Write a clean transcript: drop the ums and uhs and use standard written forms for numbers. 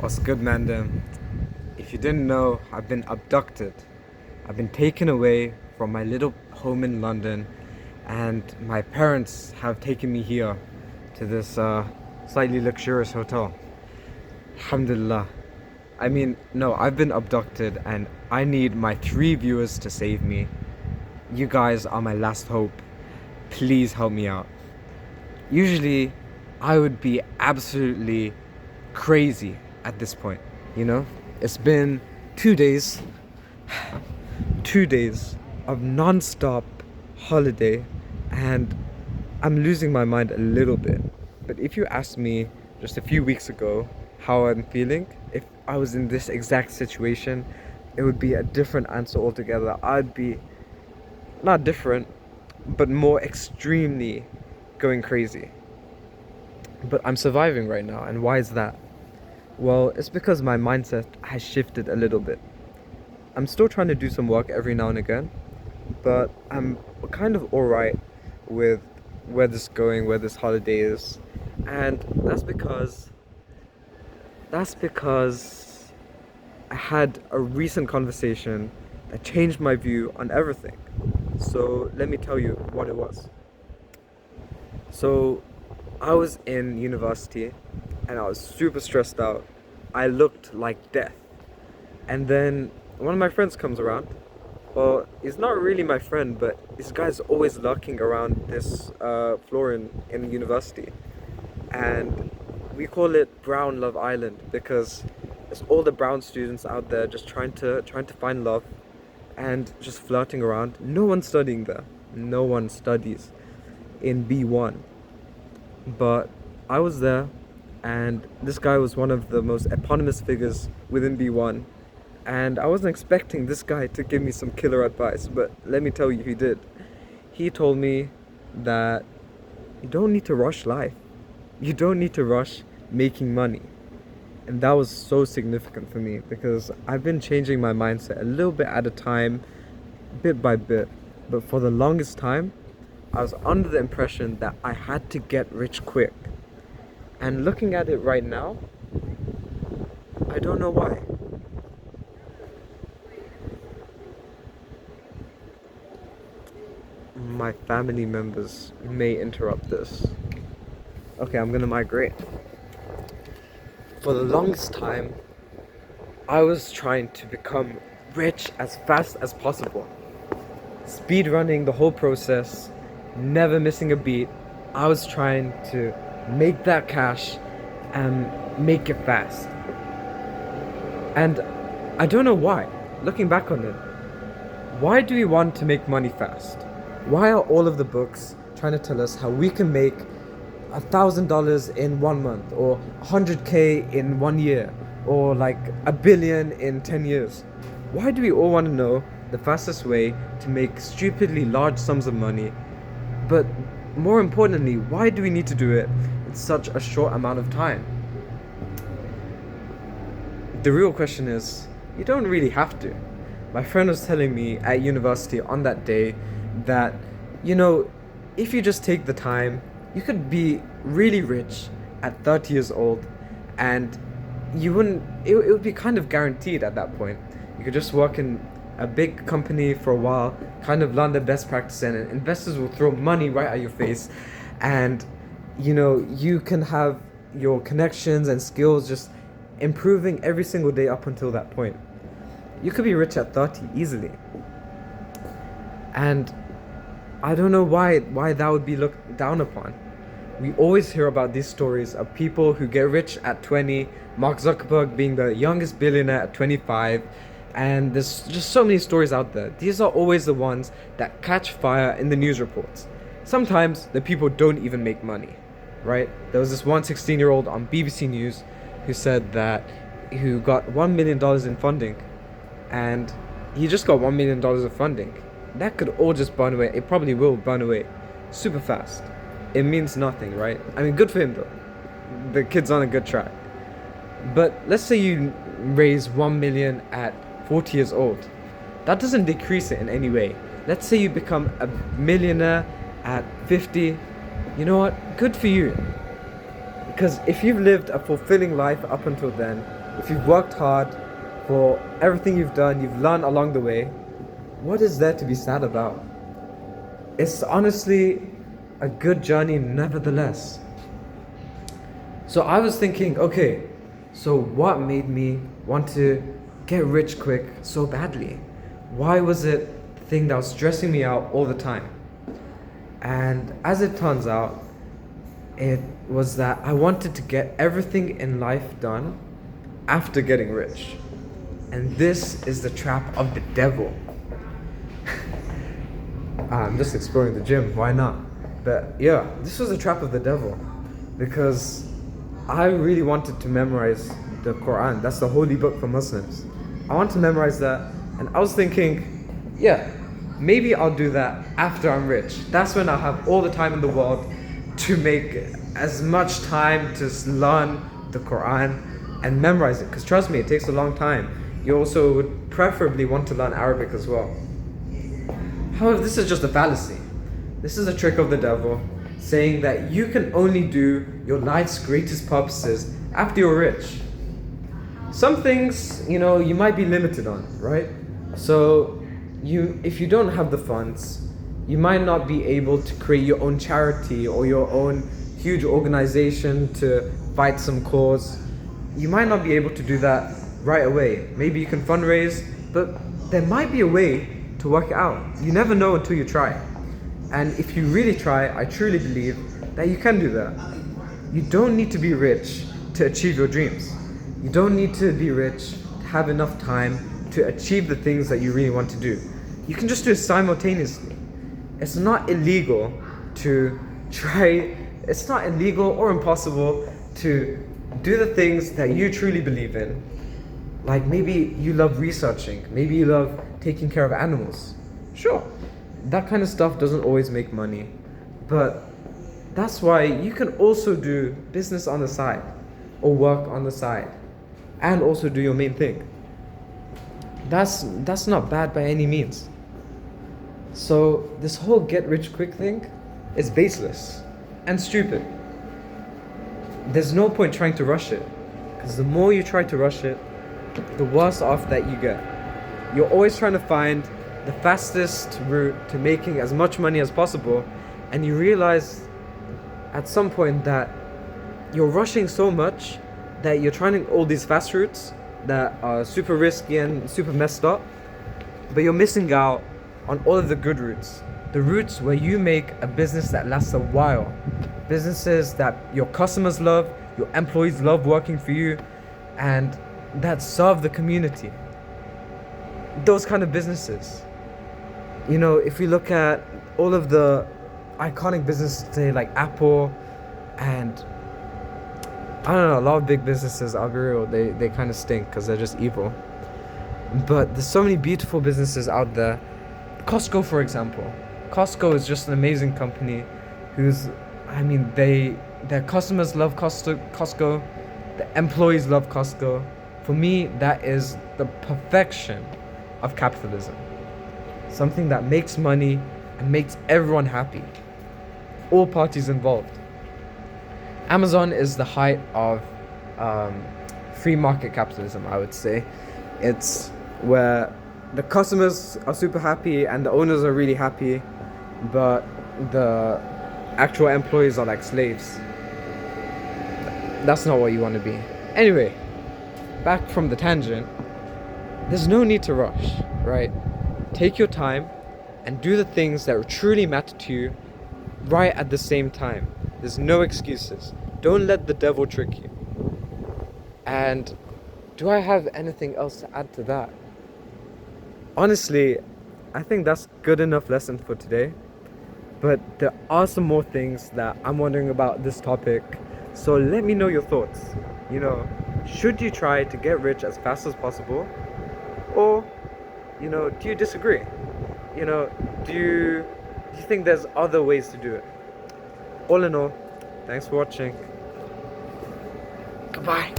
What's good, Mandem? If you didn't know, I've been abducted. I've been taken away from my little home in London, and my parents have taken me here to this slightly luxurious hotel. Alhamdulillah. I mean, no, I've been abducted, and I need my three viewers to save me. You guys are my last hope. Please help me out. Usually, I would be absolutely crazy at this point, you know? It's been 2 days, 2 days of non-stop holiday, and I'm losing my mind a little bit. But if you asked me just a few weeks ago how I'm feeling, if I was in this exact situation, it would be a different answer altogether. I'd be not different, but more extremely going crazy. But I'm surviving right now, and why is that? Well, it's because my mindset has shifted a little bit. I'm still trying to do some work every now and again, but I'm kind of alright with where this is going, where this holiday is. And that's because I had a recent conversation that changed my view on everything. So let me tell you what it was. So I was in university and I was super stressed out. I looked like death. And then one of my friends comes around. Well, he's not really my friend, but this guy's always lurking around this floor in university. And we call it Brown Love Island because it's all the brown students out there just trying to find love and just flirting around. No one's studying there. No one studies in B1. But I was there, and this guy was one of the most eponymous figures within B1. And I wasn't expecting this guy to give me some killer advice, but let me tell you, he did. He told me that you don't need to rush life. You don't need to rush making money. And that was so significant for me because I've been changing my mindset a little bit at a time, bit by bit. But for the longest time, I was under the impression that I had to get rich quick. And looking at it right now, I don't know why. My family members may interrupt this. Okay, I'm gonna migrate. For the longest time, I was trying to become rich as fast as possible. Speed running the whole process, never missing a beat. I was trying to make that cash and make it fast. And I don't know why. Looking back on it, why do we want to make money fast? Why are all of the books trying to tell us how we can make $1,000 in 1 month, or 100K in 1 year, or like $1 billion in 10 years? Why do we all want to know the fastest way to make stupidly large sums of money? But more importantly, why do we need to do it in such a short amount of time? The real question is, you don't really have to. My friend was telling me at university on that day that, if you just take the time, you could be really rich at 30 years old, and it would be kind of guaranteed at that point. You could just work in a big company for a while, kind of learn the best practice, and investors will throw money right at your face, and you can have your connections and skills just improving every single day up until that point. You could be rich at 30 easily. And I don't know why that would be looked down upon. We always hear about these stories of people who get rich at 20, Mark Zuckerberg being the youngest billionaire at 25, and there's just so many stories out there. These are always the ones that catch fire in the news reports. Sometimes the people don't even make money, right? There was this one 16-year-old on BBC News who got $1 million in funding, and he just got $1 million of funding. That could all just burn away. It probably will burn away super fast. It means nothing, right? I mean, good for him though. The kid's on a good track. But let's say you raise 1 million at 40 years old. That doesn't decrease it in any way. Let's say you become a millionaire at 50. You know what? Good for you. Because if you've lived a fulfilling life up until then, if you've worked hard for everything you've done, you've learned along the way, what is there to be sad about? It's honestly a good journey nevertheless. So I was thinking, okay, so what made me want to get rich quick so badly? Why was it the thing that was stressing me out all the time? And as it turns out, it was that I wanted to get everything in life done after getting rich. And this is the trap of the devil. I'm just exploring the gym, why not? But yeah, this was a trap of the devil because I really wanted to memorize the Quran. That's the holy book for Muslims. I want to memorize that, and I was thinking, yeah, maybe I'll do that after I'm rich. That's when I'll have all the time in the world to make as much time to learn the Quran and memorize it. Because trust me, it takes a long time. You also would preferably want to learn Arabic as well. However, this is just a fallacy. This is a trick of the devil, saying that you can only do your life's greatest purposes after you're rich. Some things, you might be limited on, right? So, if you don't have the funds, you might not be able to create your own charity or your own huge organization to fight some cause. You might not be able to do that right away. Maybe you can fundraise, but there might be a way to work it out. You never know until you try. And if you really try, I truly believe that you can do that. You don't need to be rich to achieve your dreams. You don't need to be rich to have enough time to achieve the things that you really want to do. You can just do it simultaneously. It's not illegal to try, it's not illegal or impossible to do the things that you truly believe in. Like maybe you love researching, maybe you love taking care of animals. Sure, that kind of stuff doesn't always make money, but that's why you can also do business on the side or work on the side and also do your main thing. That's not bad by any means. So this whole get rich quick thing is baseless and stupid. There's no point trying to rush it, because the more you try to rush it, the worse off that you get. You're always trying to find the fastest route to making as much money as possible, and you realize at some point that you're rushing so much that you're trying all these fast routes that are super risky and super messed up, but you're missing out on all of the good routes. The routes where you make a business that lasts a while. Businesses that your customers love, your employees love working for you, and that serve the community. Those kind of businesses. If we look at all of the iconic businesses today, like Apple and I don't know, a lot of big businesses, I'll be real, they kind of stink because they're just evil. But there's so many beautiful businesses out there. Costco, for example. Costco is just an amazing company their customers love Costco, the employees love Costco. For me, that is the perfection of capitalism. Something that makes money and makes everyone happy. All parties involved. Amazon is the height of free market capitalism, I would say. It's where the customers are super happy and the owners are really happy, but the actual employees are like slaves. That's not what you want to be. Anyway, back from the tangent, there's no need to rush, right? Take your time and do the things that truly matter to you right at the same time. There's no excuses. Don't let the devil trick you. And do I have anything else to add to that? Honestly, I think that's good enough lesson for today. But there are some more things that I'm wondering about this topic. So let me know your thoughts. Should you try to get rich as fast as possible? Or, do you disagree? Do you think there's other ways to do it? All in all, thanks for watching. Goodbye.